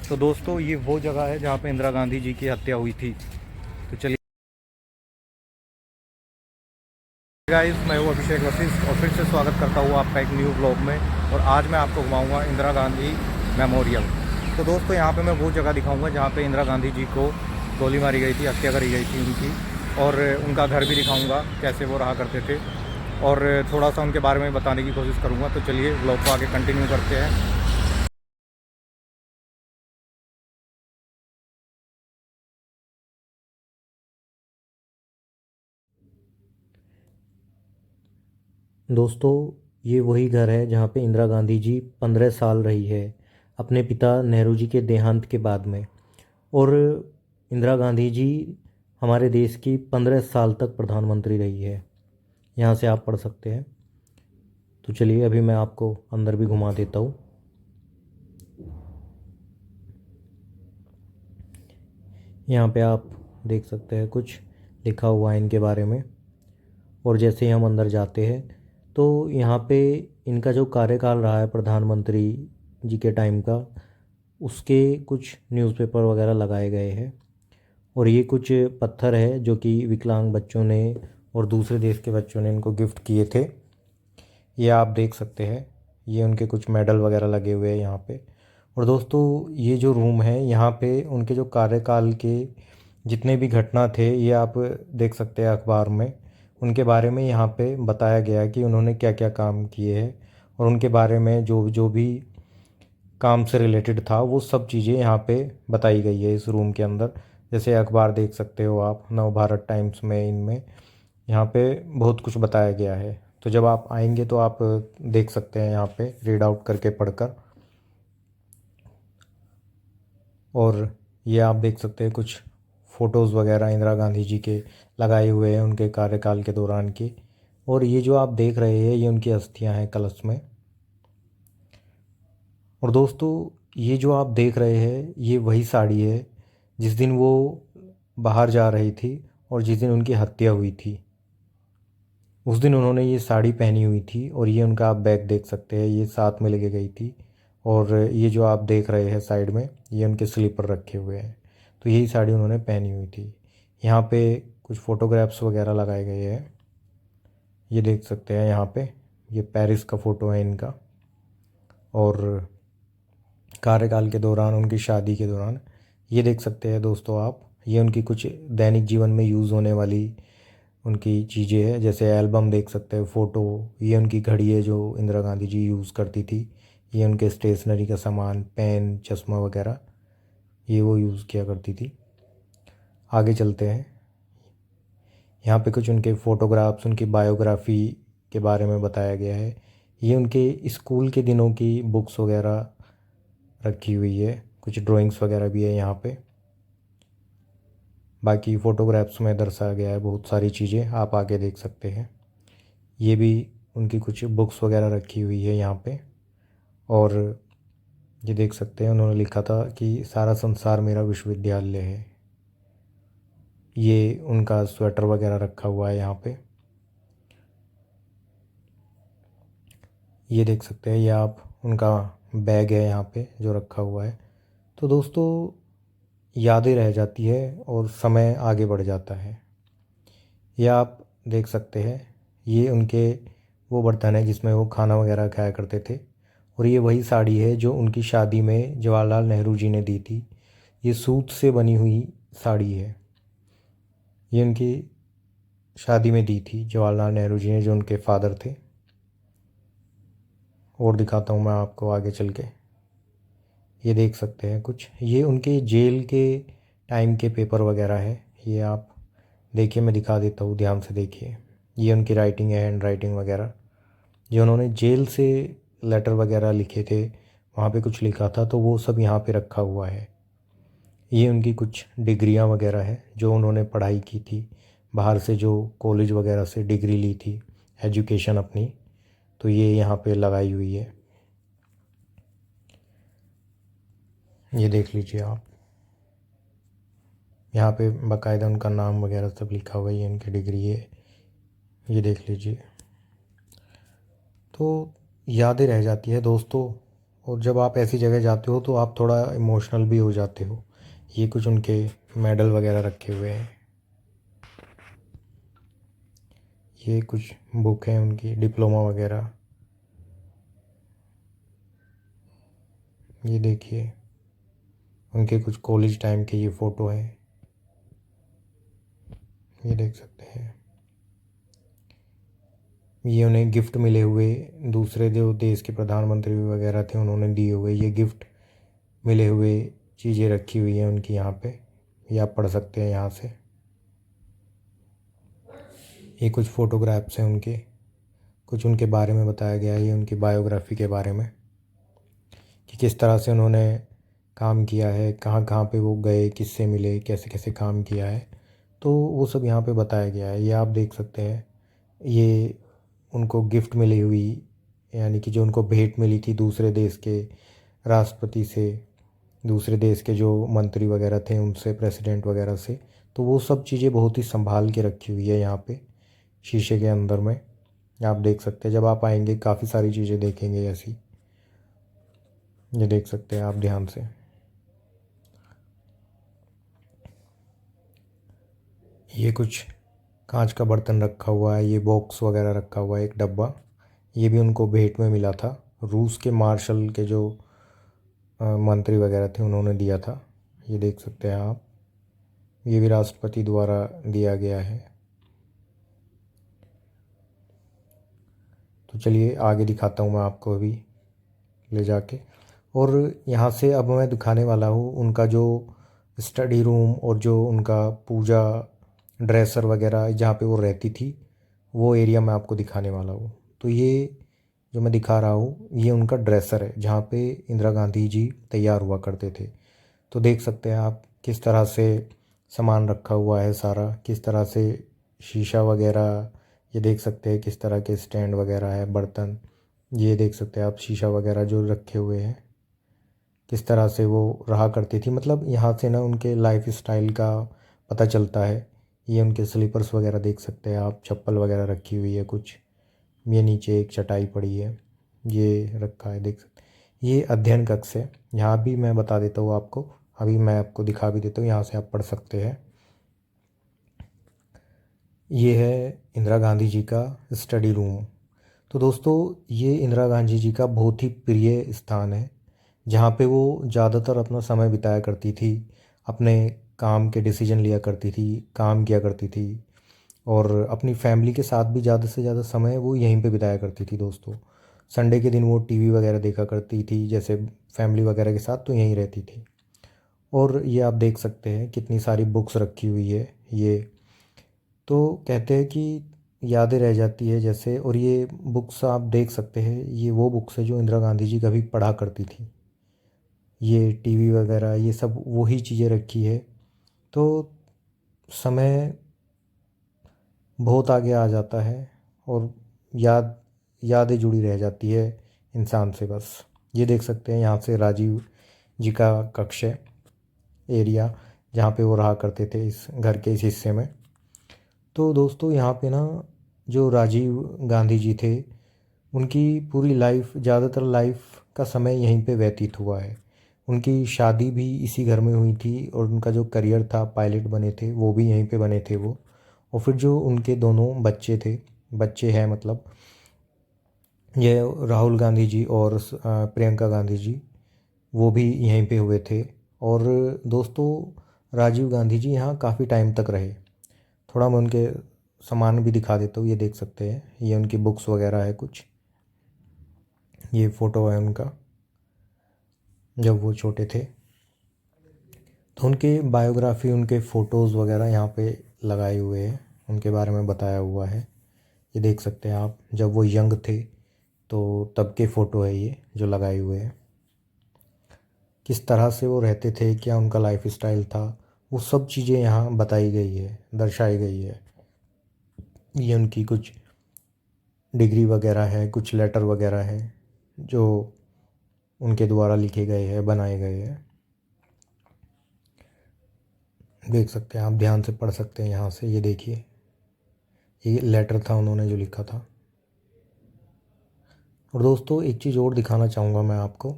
तो दोस्तों ये वो जगह है जहाँ पे इंदिरा गांधी जी की हत्या हुई थी। तो चलिए गाइस, मैं हूँ अभिषेक वशिष्ठ और फिर से स्वागत करता हूँ आपका एक न्यू ब्लॉग में। और आज मैं आपको घुमाऊँगा इंदिरा गांधी मेमोरियल। तो दोस्तों यहाँ पे मैं वो जगह दिखाऊँगा जहाँ पे इंदिरा गांधी जी को गोली मारी गई थी, हत्या करी गई थी उनकी। और उनका घर भी दिखाऊँगा कैसे वो रहा करते थे, और थोड़ा सा उनके बारे में बताने की कोशिश करूँगा। तो चलिए ब्लॉग को आगे कंटिन्यू करते हैं। दोस्तों ये वही घर है जहाँ पे इंदिरा गांधी जी 15 साल रही है अपने पिता नेहरू जी के देहांत के बाद में। और इंदिरा गांधी जी हमारे देश की 15 साल तक प्रधानमंत्री रही है। यहाँ से आप पढ़ सकते हैं। तो चलिए अभी मैं आपको अंदर भी घुमा देता हूँ। यहाँ पे आप देख सकते हैं कुछ लिखा हुआ है इनके बारे में। और जैसे ही हम अंदर जाते हैं तो यहाँ पे इनका जो कार्यकाल रहा है प्रधानमंत्री जी के टाइम का, उसके कुछ न्यूज़पेपर वगैरह लगाए गए हैं। और ये कुछ पत्थर है जो कि विकलांग बच्चों ने और दूसरे देश के बच्चों ने इनको गिफ्ट किए थे। ये आप देख सकते हैं, ये उनके कुछ मेडल वगैरह लगे हुए हैं यहाँ पे। और दोस्तों ये जो रूम है यहाँ पे उनके जो कार्यकाल के जितने भी घटना थे ये आप देख सकते हैं अखबार में। उनके बारे में यहाँ पे बताया गया है कि उन्होंने क्या क्या काम किए हैं, और उनके बारे में जो जो भी काम से रिलेटेड था वो सब चीज़ें यहाँ पे बताई गई है इस रूम के अंदर। जैसे अखबार देख सकते हो आप, नव भारत टाइम्स में, इनमें यहाँ पे बहुत कुछ बताया गया है। तो जब आप आएंगे तो आप देख सकते हैं यहाँ पे रीड आउट करके पढ़कर। और ये आप देख सकते हैं कुछ फ़ोटोज़ वगैरह इंदिरा गांधी जी के लगाए हुए हैं उनके कार्यकाल के दौरान की। और ये जो आप देख रहे हैं ये उनकी अस्थियां हैं कलश में। और दोस्तों ये जो आप देख रहे हैं ये वही साड़ी है जिस दिन वो बाहर जा रही थी और जिस दिन उनकी हत्या हुई थी उस दिन उन्होंने ये साड़ी पहनी हुई थी। और ये उनका आप बैग देख सकते हैं, ये साथ में लेके गई थी। और ये जो आप देख रहे हैं साइड में ये उनके स्लीपर रखे हुए हैं। तो यही साड़ी उन्होंने पहनी हुई थी। यहाँ पे कुछ फ़ोटोग्राफ्स वगैरह लगाए गए हैं, ये देख सकते हैं यहाँ पे। ये पेरिस का फ़ोटो है इनका, और कार्यकाल के दौरान उनकी शादी के दौरान। ये देख सकते हैं दोस्तों आप, ये उनकी कुछ दैनिक जीवन में यूज़ होने वाली उनकी चीज़ें हैं। जैसे एल्बम देख सकते हैं, फ़ोटो। ये उनकी घड़ी है जो इंदिरा गांधी जी यूज़ करती थी। ये उनके स्टेशनरी का सामान, पेन, चश्मा वगैरह, ये वो यूज़ किया करती थी। आगे चलते हैं। यहाँ पे कुछ उनके फ़ोटोग्राफ्स, उनकी बायोग्राफ़ी के बारे में बताया गया है। ये उनके स्कूल के दिनों की बुक्स वगैरह रखी हुई है, कुछ ड्राइंग्स वगैरह भी है यहाँ पे। बाकी फ़ोटोग्राफ्स में दर्शाया गया है बहुत सारी चीज़ें, आप आगे देख सकते हैं। ये भी उनकी कुछ बुक्स वगैरह रखी हुई है यहाँ पे। और ये देख सकते हैं उन्होंने लिखा था कि सारा संसार मेरा विश्वविद्यालय है। ये उनका स्वेटर वगैरह रखा हुआ है यहाँ पे। ये देख सकते हैं, ये आप उनका बैग है यहाँ पे जो रखा हुआ है। तो दोस्तों यादें रह जाती है और समय आगे बढ़ जाता है। ये आप देख सकते हैं, ये उनके वो बर्तन है जिसमें वो खाना वगैरह खाया करते थे। और ये वही साड़ी है जो उनकी शादी में जवाहरलाल नेहरू जी ने दी थी। ये सूत से बनी हुई साड़ी है, ये उनकी शादी में दी थी जवाहरलाल नेहरू जी ने जो उनके फादर थे। और दिखाता हूँ मैं आपको आगे चल के। ये देख सकते हैं कुछ, ये उनके जेल के टाइम के पेपर वगैरह है। ये आप देखिए, मैं दिखा देता हूँ, ध्यान से देखिए। ये उनकी राइटिंग है, हैंड राइटिंग वगैरह, जो उन्होंने जेल से लेटर वगैरह लिखे थे, वहाँ पे कुछ लिखा था तो वो सब यहाँ पे रखा हुआ है। ये उनकी कुछ डिग्रियाँ वगैरह है जो उन्होंने पढ़ाई की थी बाहर से, जो कॉलेज वगैरह से डिग्री ली थी एजुकेशन अपनी, तो ये यहाँ पे लगाई हुई है। ये देख लीजिए आप, यहाँ पे बाकायदा उनका नाम वगैरह सब लिखा हुआ है, ये इनकी डिग्री है, ये देख लीजिए। तो यादें रह जाती है दोस्तों, और जब आप ऐसी जगह जाते हो तो आप थोड़ा इमोशनल भी हो जाते हो। ये कुछ उनके मेडल वगैरह रखे हुए हैं। ये कुछ बुक हैं उनकी, डिप्लोमा वगैरह। ये देखिए उनके कुछ कॉलेज टाइम के ये फ़ोटो हैं, ये देख सकते हैं। ये उन्हें गिफ्ट मिले हुए, दूसरे जो देश के प्रधानमंत्री वगैरह थे उन्होंने दिए हुए ये गिफ्ट मिले हुए चीज़ें रखी हुई हैं उनकी यहाँ पे। ये आप पढ़ सकते हैं यहाँ से। ये कुछ फ़ोटोग्राफ्स हैं उनके, कुछ उनके बारे में बताया गया है, ये उनकी बायोग्राफी के बारे में कि किस तरह से उन्होंने काम किया है, कहाँ कहाँ पे वो गए, किससे मिले, कैसे कैसे काम किया है। तो वो सब यहाँ पे बताया गया है, ये आप देख सकते हैं। ये उनको गिफ्ट मिली हुई, यानी कि जो उनको भेंट मिली थी दूसरे देश के राष्ट्रपति से, दूसरे देश के जो मंत्री वगैरह थे उनसे, प्रेसिडेंट वगैरह से। तो वो सब चीज़ें बहुत ही संभाल के रखी हुई है यहाँ पे शीशे के अंदर में। आप देख सकते हैं, जब आप आएंगे काफ़ी सारी चीज़ें देखेंगे ऐसी। ये देख सकते हैं आप ध्यान से। ये कुछ कांच का बर्तन रखा हुआ है, ये बॉक्स वगैरह रखा हुआ है, एक डब्बा। ये भी उनको भेंट में मिला था, रूस के मार्शल के जो मंत्री वगैरह थे उन्होंने दिया था। ये देख सकते हैं आप, ये भी राष्ट्रपति द्वारा दिया गया है। तो चलिए आगे दिखाता हूँ मैं आपको अभी ले जाके। और यहाँ से अब मैं दिखाने वाला हूँ उनका जो स्टडी रूम और जो उनका पूजा ड्रेसर वगैरह जहाँ पे वो रहती थी, वो एरिया मैं आपको दिखाने वाला हूँ। तो ये जो मैं दिखा रहा हूँ ये उनका ड्रेसर है जहाँ पे इंदिरा गांधी जी तैयार हुआ करते थे। तो देख सकते हैं आप किस तरह से सामान रखा हुआ है सारा, किस तरह से शीशा वगैरह। ये देख सकते हैं किस तरह के स्टैंड वगैरह है, बर्तन। ये देख सकते हैं आप शीशा वगैरह जो रखे हुए हैं, किस तरह से वो रहा करती थी। मतलब यहाँ से ना उनके लाइफ स्टाइल का पता चलता है। ये उनके स्लीपर्स वगैरह देख सकते हैं आप, चप्पल वगैरह रखी हुई है कुछ। ये नीचे एक चटाई पड़ी है, ये रखा है, देख सकते हैं। ये अध्ययन कक्ष है, यहाँ भी मैं बता देता हूँ आपको, अभी मैं आपको दिखा भी देता हूँ, यहाँ से आप पढ़ सकते हैं। ये है इंदिरा गांधी जी का स्टडी रूम। तो दोस्तों ये इंदिरा गांधी जी का बहुत ही प्रिय स्थान है जहाँ पे वो ज़्यादातर अपना समय बिताया करती थी, अपने काम के डिसीजन लिया करती थी, काम किया करती थी। और अपनी फैमिली के साथ भी ज़्यादा से ज़्यादा समय वो यहीं पे बिताया करती थी दोस्तों। संडे के दिन वो टीवी वगैरह देखा करती थी जैसे फैमिली वगैरह के साथ, तो यहीं रहती थी। और ये आप देख सकते हैं कितनी सारी बुक्स रखी हुई है। ये तो कहते हैं कि यादें रह जाती है जैसे। और ये बुक्स आप देख सकते हैं, ये वो बुक्स है जो इंदिरा गांधी जी कभी पढ़ा करती थी। ये टीवी वगैरह ये सब वही चीज़ें रखी है। तो समय बहुत आगे आ जाता है और यादें जुड़ी रह जाती है इंसान से बस। ये देख सकते हैं यहाँ से राजीव जी का कक्ष है, एरिया जहाँ पे वो रहा करते थे इस घर के इस हिस्से में। तो दोस्तों यहाँ पे ना जो राजीव गांधी जी थे उनकी पूरी लाइफ, ज़्यादातर लाइफ का समय यहीं पे व्यतीत हुआ है। उनकी शादी भी इसी घर में हुई थी और उनका जो करियर था, पायलट बने थे वो भी यहीं पे बने थे वो। और फिर जो उनके दोनों बच्चे थे, बच्चे हैं मतलब, ये राहुल गांधी जी और प्रियंका गांधी जी, वो भी यहीं पे हुए थे। और दोस्तों राजीव गांधी जी यहाँ काफ़ी टाइम तक रहे। थोड़ा मैं उनके सामान भी दिखा देता हूँ, ये देख सकते हैं, ये उनकी बुक्स वगैरह है कुछ। ये फ़ोटो है उनका जब वो छोटे थे। तो उनके बायोग्राफी, उनके फ़ोटोज़ वगैरह यहाँ पे लगाए हुए हैं, उनके बारे में बताया हुआ है। ये देख सकते हैं आप, जब वो यंग थे तो तब के फ़ोटो है ये जो लगाए हुए हैं। किस तरह से वो रहते थे, क्या उनका लाइफ स्टाइल था, वो सब चीज़ें यहाँ बताई गई है, दर्शाई गई है। ये उनकी कुछ डिग्री वगैरह है, कुछ लेटर वगैरह है जो उनके द्वारा लिखे गए हैं, बनाए गए हैं। देख सकते हैं आप, ध्यान से पढ़ सकते हैं यहाँ से। ये देखिए ये लेटर था उन्होंने जो लिखा था। और दोस्तों एक चीज़ और दिखाना चाहूँगा मैं आपको,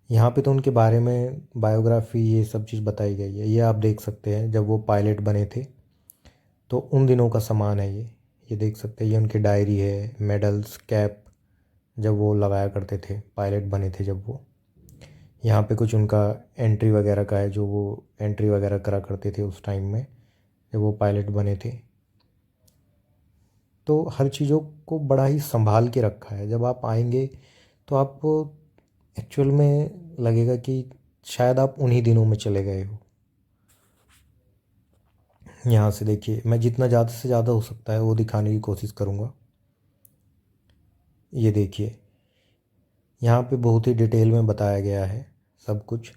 यहाँ पे तो उनके बारे में बायोग्राफी ये सब चीज़ बताई गई है। ये आप देख सकते हैं जब वो पायलट बने थे तो उन दिनों का सामान है ये देख सकते हैं। ये उनकी डायरी है, मेडल्स, कैप, जब वो लगाया करते थे, पायलट बने थे जब वो। यहाँ पे कुछ उनका एंट्री वगैरह का है, जो वो एंट्री वगैरह करा करते थे उस टाइम में जब वो पायलट बने थे। तो हर चीज़ों को बड़ा ही संभाल के रखा है। जब आप आएंगे तो आपको एक्चुअल में लगेगा कि शायद आप उन्हीं दिनों में चले गए हो। यहाँ से देखिए, मैं जितना ज़्यादा से ज़्यादा हो सकता है वो दिखाने की कोशिश करूँगा। ये देखिए, यहाँ पे बहुत ही डिटेल में बताया गया है सब कुछ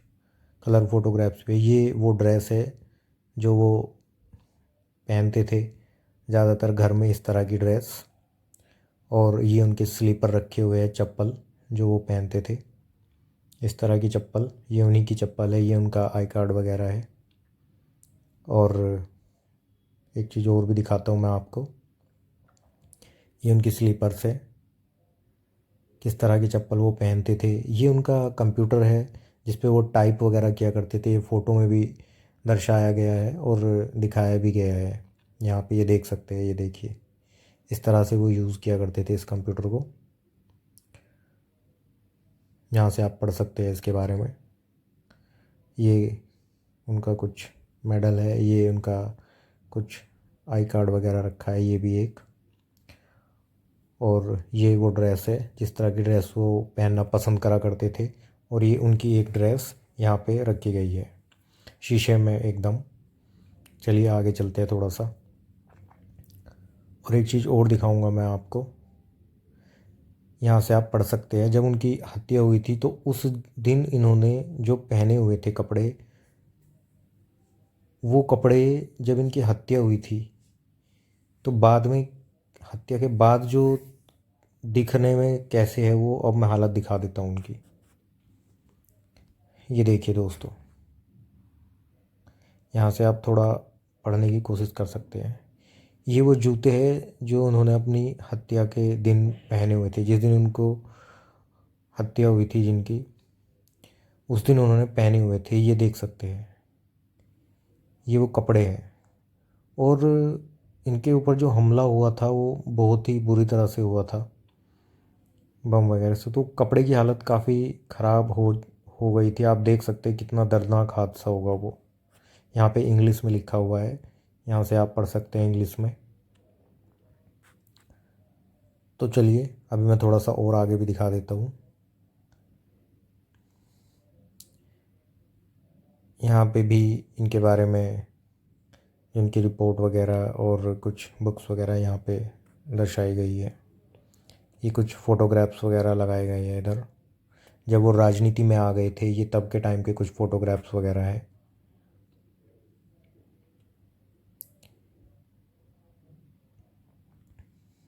कलर फोटोग्राफ्स पे। ये वो ड्रेस है जो वो पहनते थे ज़्यादातर घर में, इस तरह की ड्रेस। और ये उनके स्लीपर रखे हुए हैं, चप्पल जो वो पहनते थे, इस तरह की चप्पल। ये उन्हीं की चप्पल है, ये उनका आई कार्ड वगैरह है। और एक चीज़ और भी दिखाता हूँ मैं आपको। ये उनकी स्लीपर्स है, किस तरह की चप्पल वो पहनते थे। ये उनका कंप्यूटर है जिस पे वो टाइप वगैरह किया करते थे। ये फ़ोटो में भी दर्शाया गया है और दिखाया भी गया है। यहाँ पे ये देख सकते हैं, ये देखिए इस तरह से वो यूज़ किया करते थे इस कंप्यूटर को। यहाँ से आप पढ़ सकते हैं इसके बारे में। ये उनका कुछ मेडल है, ये उनका कुछ आई कार्ड वगैरह रखा है, ये भी एक। और ये वो ड्रेस है, जिस तरह की ड्रेस वो पहनना पसंद करा करते थे। और ये उनकी एक ड्रेस यहाँ पे रखी गई है शीशे में एकदम। चलिए आगे चलते हैं थोड़ा सा। और एक चीज़ और दिखाऊंगा मैं आपको। यहाँ से आप पढ़ सकते हैं, जब उनकी हत्या हुई थी तो उस दिन इन्होंने जो पहने हुए थे कपड़े, वो कपड़े जब इनकी हत्या हुई थी तो बाद में, हत्या के बाद जो दिखने में कैसे है वो अब मैं हालत दिखा देता हूँ उनकी। ये देखिए दोस्तों, यहाँ से आप थोड़ा पढ़ने की कोशिश कर सकते हैं। ये वो जूते हैं जो उन्होंने अपनी हत्या के दिन पहने हुए थे, जिस दिन उनको हत्या हुई थी जिनकी, उस दिन उन्होंने पहने हुए थे। ये देख सकते हैं, ये वो कपड़े हैं। और इनके ऊपर जो हमला हुआ था वो बहुत ही बुरी तरह से हुआ था, बम वगैरह से। तो कपड़े की हालत काफ़ी ख़राब हो गई थी। आप देख सकते हैं कितना दर्दनाक हादसा होगा वो। यहाँ पे इंग्लिश में लिखा हुआ है, यहाँ से आप पढ़ सकते हैं इंग्लिश में। तो चलिए अभी मैं थोड़ा सा और आगे भी दिखा देता हूँ। यहाँ पे भी इनके बारे में, इनकी रिपोर्ट वगैरह और कुछ बुक्स वगैरह यहाँ पे दर्शाई गई है। ये कुछ फ़ोटोग्राफ्स वगैरह लगाए गए हैं इधर, जब वो राजनीति में आ गए थे। ये तब के टाइम के कुछ फ़ोटोग्राफ्स वगैरह हैं।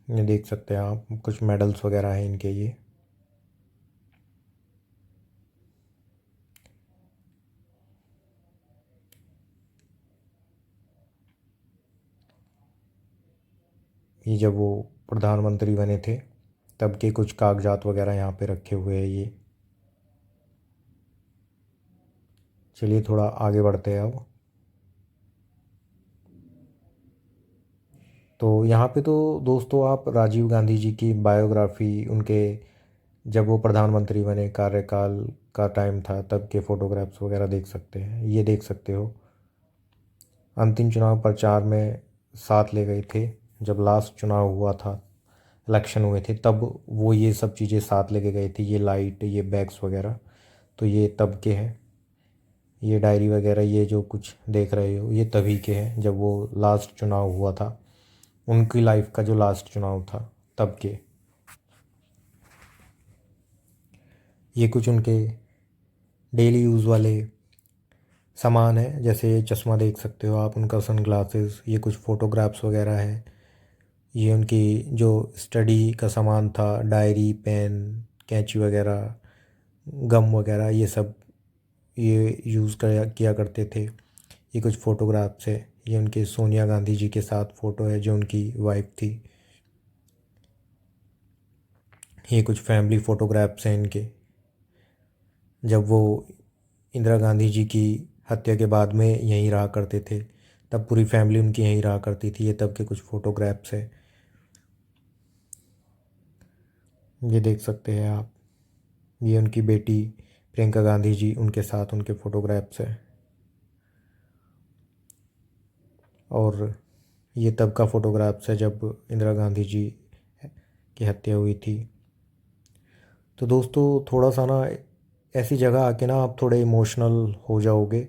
ये देख सकते हैं आप, कुछ मेडल्स वगैरह हैं इनके। ये जब वो प्रधानमंत्री बने थे तब के कुछ कागजात वगैरह यहाँ पे रखे हुए हैं ये। चलिए थोड़ा आगे बढ़ते हैं अब। तो यहाँ पे तो दोस्तों आप राजीव गांधी जी की बायोग्राफी, उनके जब वो प्रधानमंत्री बने, कार्यकाल का टाइम था तब के फ़ोटोग्राफ्स वगैरह देख सकते हैं। ये देख सकते हो, अंतिम चुनाव प्रचार में साथ ले गए थे जब लास्ट चुनाव हुआ था, इलेक्शन हुए थे तब वो ये सब चीज़ें साथ लेके गए थे। ये लाइट, ये बैग्स वगैरह, तो ये तब के हैं। ये डायरी वगैरह, ये जो कुछ देख रहे हो, ये तभी के हैं जब वो लास्ट चुनाव हुआ था, उनकी लाइफ का जो लास्ट चुनाव था तब के। ये कुछ उनके डेली यूज़ वाले सामान है, जैसे ये चश्मा देख सकते हो आप, उनका सन ग्लासेस। ये कुछ फ़ोटोग्राफ्स वगैरह है। ये उनकी जो स्टडी का सामान था, डायरी, पेन, कैंची वगैरह, गम वगैरह, ये सब ये यूज़ किया करते थे। ये कुछ फ़ोटोग्राफ्स है। ये उनके सोनिया गांधी जी के साथ फ़ोटो है जो उनकी वाइफ थी। ये कुछ फैमिली फ़ोटोग्राफ्स हैं इनके। जब वो इंदिरा गांधी जी की हत्या के बाद में यहीं रहा करते थे, तब पूरी फैमिली उनकी यहीं रहा करती थी। ये तब के कुछ फ़ोटोग्राफ्स है, ये देख सकते हैं आप। ये उनकी बेटी प्रियंका गांधी जी, उनके साथ उनके फ़ोटोग्राफ्स हैं। और ये तब का फ़ोटोग्राफ्स है जब इंदिरा गांधी जी की हत्या हुई थी। तो दोस्तों, थोड़ा सा ना ऐसी जगह आके ना आप थोड़े इमोशनल हो जाओगे,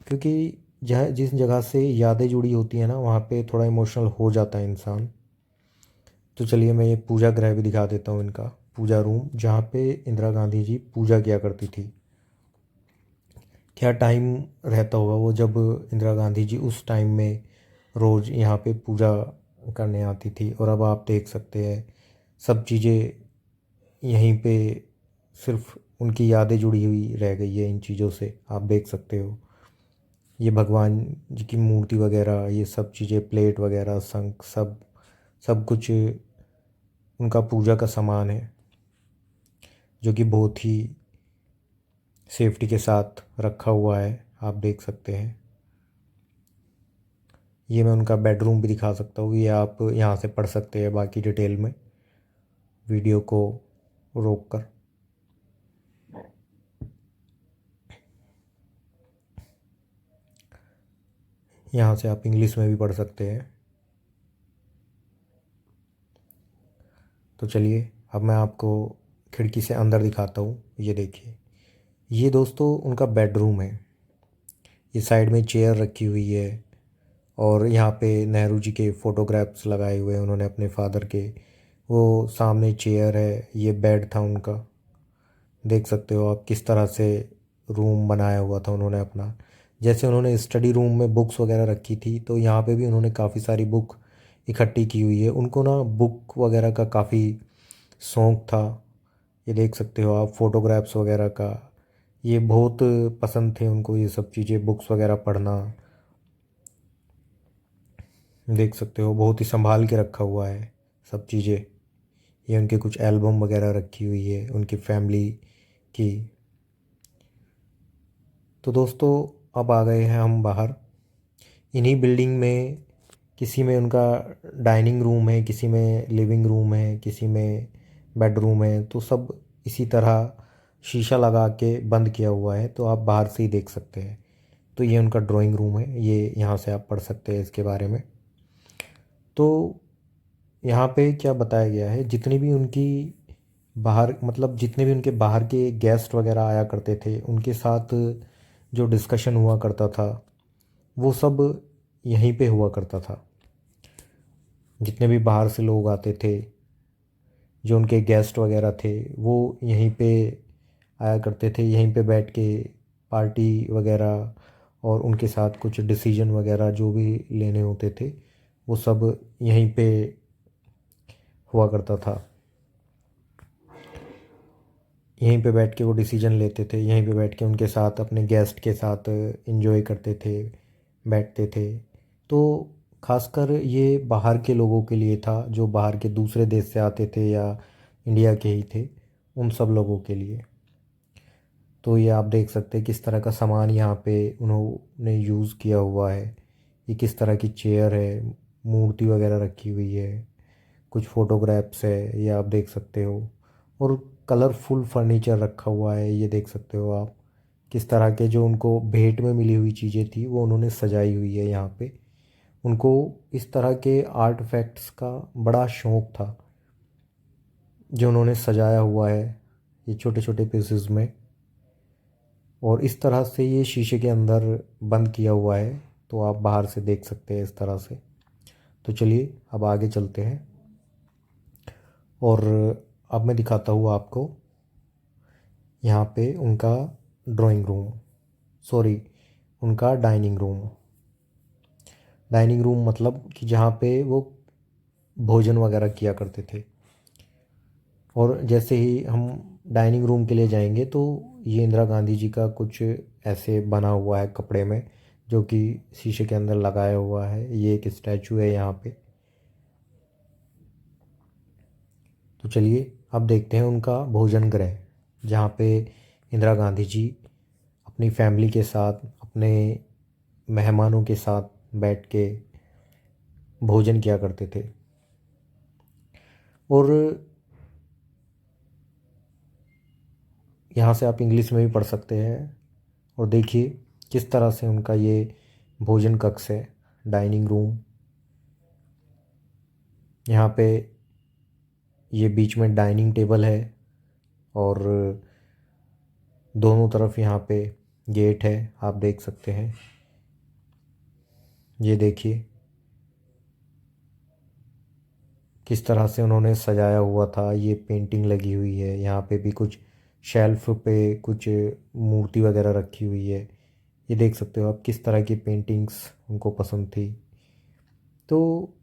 क्योंकि जहाँ जिस जगह से यादें जुड़ी होती हैं ना, वहाँ पे थोड़ा इमोशनल हो जाता है इंसान। तो चलिए मैं ये पूजा गृह भी दिखा देता हूँ, इनका पूजा रूम, जहाँ पे इंदिरा गांधी जी पूजा किया करती थी। क्या टाइम रहता होगा वो, जब इंदिरा गांधी जी उस टाइम में रोज़ यहाँ पे पूजा करने आती थी। और अब आप देख सकते हैं सब चीज़ें यहीं पे, सिर्फ उनकी यादें जुड़ी हुई रह गई है इन चीज़ों से, आप देख सकते हो। ये भगवान जी की मूर्ति वगैरह, ये सब चीज़ें, प्लेट वगैरह, शंख, सब सब कुछ उनका पूजा का सामान है, जो कि बहुत ही सेफ्टी के साथ रखा हुआ है, आप देख सकते हैं। ये मैं उनका बेडरूम भी दिखा सकता हूँ, ये आप यहाँ से पढ़ सकते हैं बाकी डिटेल में, वीडियो को रोक कर। यहाँ से आप इंग्लिश में भी पढ़ सकते हैं। तो चलिए अब मैं आपको खिड़की से अंदर दिखाता हूँ। ये देखिए, ये दोस्तों उनका बेडरूम है। ये साइड में चेयर रखी हुई है, और यहाँ पे नेहरू जी के फ़ोटोग्राफ्स लगाए हुए हैं उन्होंने अपने फादर के। वो सामने चेयर है, ये बेड था उनका। देख सकते हो आप किस तरह से रूम बनाया हुआ था उन्होंने अपना। जैसे उन्होंने स्टडी रूम में बुक्स वगैरह रखी थी, तो यहाँ पे भी उन्होंने काफ़ी सारी बुक इकट्ठी की हुई है। उनको ना बुक वगैरह का काफ़ी शौक़ था। ये देख सकते हो आप, फ़ोटोग्राफ्स वगैरह का ये बहुत पसंद थे उनको, ये सब चीज़ें, बुक्स वगैरह पढ़ना। देख सकते हो बहुत ही संभाल के रखा हुआ है सब चीज़ें। ये उनके कुछ एल्बम वगैरह रखी हुई है उनकी फैमिली की। तो दोस्तों, अब आ गए हैं हम बाहर। इन्हीं बिल्डिंग में किसी में उनका डाइनिंग रूम है, किसी में लिविंग रूम है, किसी में बेडरूम है। तो सब इसी तरह शीशा लगा के बंद किया हुआ है, तो आप बाहर से ही देख सकते हैं। तो ये उनका ड्राइंग रूम है, ये यहाँ से आप पढ़ सकते हैं इसके बारे में। तो यहाँ पे क्या बताया गया है, जितनी भी उनकी बाहर, मतलब जितने भी उनके बाहर के गेस्ट वगैरह आया करते थे, उनके साथ जो डिस्कशन हुआ करता था, वो सब यहीं पे हुआ करता था। जितने भी बाहर से लोग आते थे, जो उनके गेस्ट वगैरह थे, वो यहीं पे आया करते थे, यहीं पे बैठ के पार्टी वगैरह, और उनके साथ कुछ डिसीजन वगैरह जो भी लेने होते थे, वो सब यहीं पे हुआ करता था। यहीं पे बैठ के वो डिसीजन लेते थे, यहीं पे बैठ के उनके साथ, अपने गेस्ट के साथ एंजॉय करते थे, बैठते थे। तो खासकर ये बाहर के लोगों के लिए था, जो बाहर के दूसरे देश से आते थे या इंडिया के ही थे, उन सब लोगों के लिए। तो ये आप देख सकते हैं किस तरह का सामान यहाँ पे उन्होंने यूज़ किया हुआ है। ये किस तरह की चेयर है, मूर्ति वगैरह रखी हुई है, कुछ फ़ोटोग्राफ्स है, ये आप देख सकते हो। और कलरफुल फर्नीचर रखा हुआ है, ये देख सकते हो आप। किस तरह के जो उनको भेंट में मिली हुई चीज़ें थी, वो उन्होंने सजाई हुई है यहाँ पे। उनको इस तरह के आर्टफैक्ट्स का बड़ा शौक़ था, जो उन्होंने सजाया हुआ है ये छोटे छोटे पीसेस में। और इस तरह से ये शीशे के अंदर बंद किया हुआ है, तो आप बाहर से देख सकते हैं इस तरह से। तो चलिए अब आगे चलते हैं, और अब मैं दिखाता हूँ आपको यहाँ पे उनका ड्राइंग रूम, सॉरी, उनका डाइनिंग रूम। डाइनिंग रूम मतलब कि जहाँ पे वो भोजन वगैरह किया करते थे। और जैसे ही हम डाइनिंग रूम के लिए जाएंगे, तो ये इंदिरा गांधी जी का कुछ ऐसे बना हुआ है कपड़े में, जो कि शीशे के अंदर लगाया हुआ है। ये एक स्टैचू है यहाँ पे। तो चलिए अब देखते हैं उनका भोजन गृह, जहाँ पे इंदिरा गांधी जी अपनी फैमिली के साथ, अपने मेहमानों के साथ बैठ के भोजन किया करते थे। और यहाँ से आप इंग्लिश में भी पढ़ सकते हैं। और देखिए किस तरह से उनका ये भोजन कक्ष है, डाइनिंग रूम। यहाँ पे ये बीच में डाइनिंग टेबल है और दोनों तरफ यहाँ पे गेट है, आप देख सकते हैं। ये देखिए किस तरह से उन्होंने सजाया हुआ था, ये पेंटिंग लगी हुई है। यहाँ पे भी कुछ शेल्फ पे कुछ मूर्ति वगैरह रखी हुई है। ये देख सकते हो आप किस तरह की पेंटिंग्स उनको पसंद थी। तो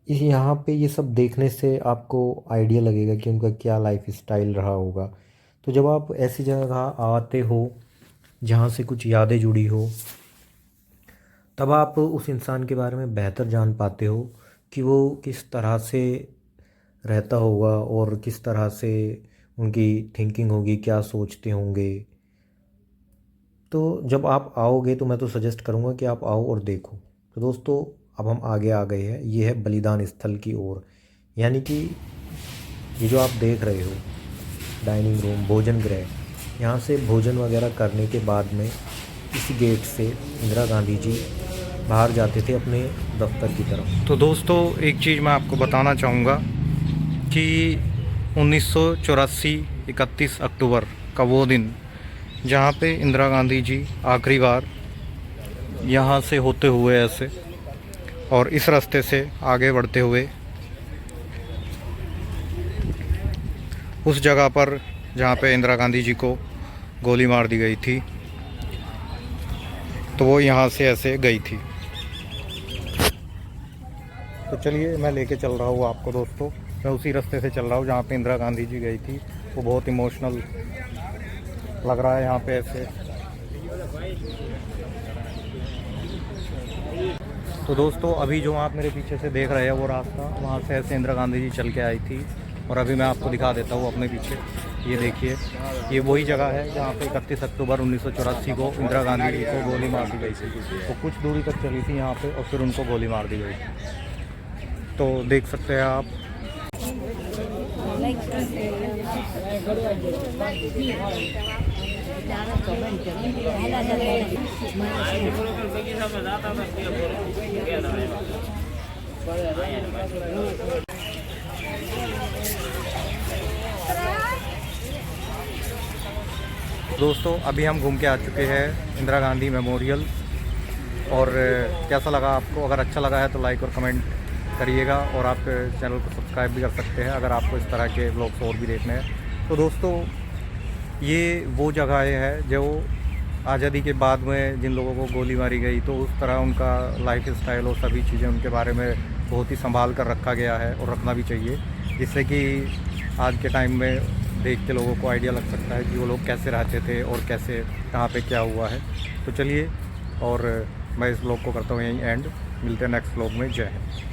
यहाँ पे ये सब देखने से आपको आइडिया लगेगा कि उनका क्या लाइफ स्टाइल रहा होगा। तो जब आप ऐसी जगह आते हो जहाँ से कुछ यादें जुड़ी हो, तब आप उस इंसान के बारे में बेहतर जान पाते हो कि वो किस तरह से रहता होगा और किस तरह से उनकी थिंकिंग होगी, क्या सोचते होंगे। तो जब आप आओगे तो मैं तो सजेस्ट करूँगा कि आप आओ और देखो। तो दोस्तों अब हम आगे आ गए हैं, ये है बलिदान स्थल की ओर। यानी कि ये जो आप देख रहे हो डाइनिंग रूम, भोजन गृह, यहाँ से भोजन वगैरह करने के बाद में इस गेट से इंदिरा गांधी जी बाहर जाते थे अपने दफ्तर की तरफ। तो दोस्तों एक चीज़ मैं आपको बताना चाहूँगा कि 1984 31 अक्टूबर का वो दिन जहाँ पे इंदिरा गांधी जी आखिरी बार यहाँ से होते हुए ऐसे और इस रास्ते से आगे बढ़ते हुए उस जगह पर जहाँ पे इंदिरा गांधी जी को गोली मार दी गई थी, तो वो यहाँ से ऐसे गई थी। तो चलिए मैं लेके चल रहा हूँ आपको दोस्तों। मैं उसी रास्ते से चल रहा हूँ जहाँ पे इंदिरा गांधी जी गई थी। वो बहुत इमोशनल लग रहा है यहाँ पे ऐसे। तो दोस्तों अभी जो आप मेरे पीछे से देख रहे हैं वो रास्ता, वहाँ से ऐसे इंदिरा गांधी जी चल के आई थी। और अभी मैं आपको दिखा देता हूँ अपने पीछे, ये देखिए, ये वही जगह है जहाँ पे 31 अक्टूबर 1984 को इंदिरा गांधी जी को गोली मार दी गई थी। वो कुछ दूरी तक चली थी यहाँ पे और फिर उनको गोली मार दी गई थी। तो देख सकते हैं आप। दोस्तों अभी हम घूम के आ चुके हैं इंदिरा गांधी मेमोरियल। और कैसा लगा आपको? अगर अच्छा लगा है तो लाइक और कमेंट करिएगा और आप चैनल को सब्सक्राइब भी कर सकते हैं अगर आपको इस तरह के व्लॉग्स और भी देखने हैं। तो दोस्तों ये वो जगहें हैं जो आज़ादी के बाद में जिन लोगों को गोली मारी गई, तो उस तरह उनका लाइफ स्टाइल और सभी चीज़ें उनके बारे में बहुत ही संभाल कर रखा गया है और रखना भी चाहिए, जिससे कि आज के टाइम में देख के लोगों को आइडिया लग सकता है कि वो लोग कैसे रहते थे और कैसे कहाँ पे क्या हुआ है। तो चलिए, और मैं इस व्लॉग को करता हूँ यहीं एंड। मिलते हैं नेक्स्ट व्लॉग में। जय हिंद।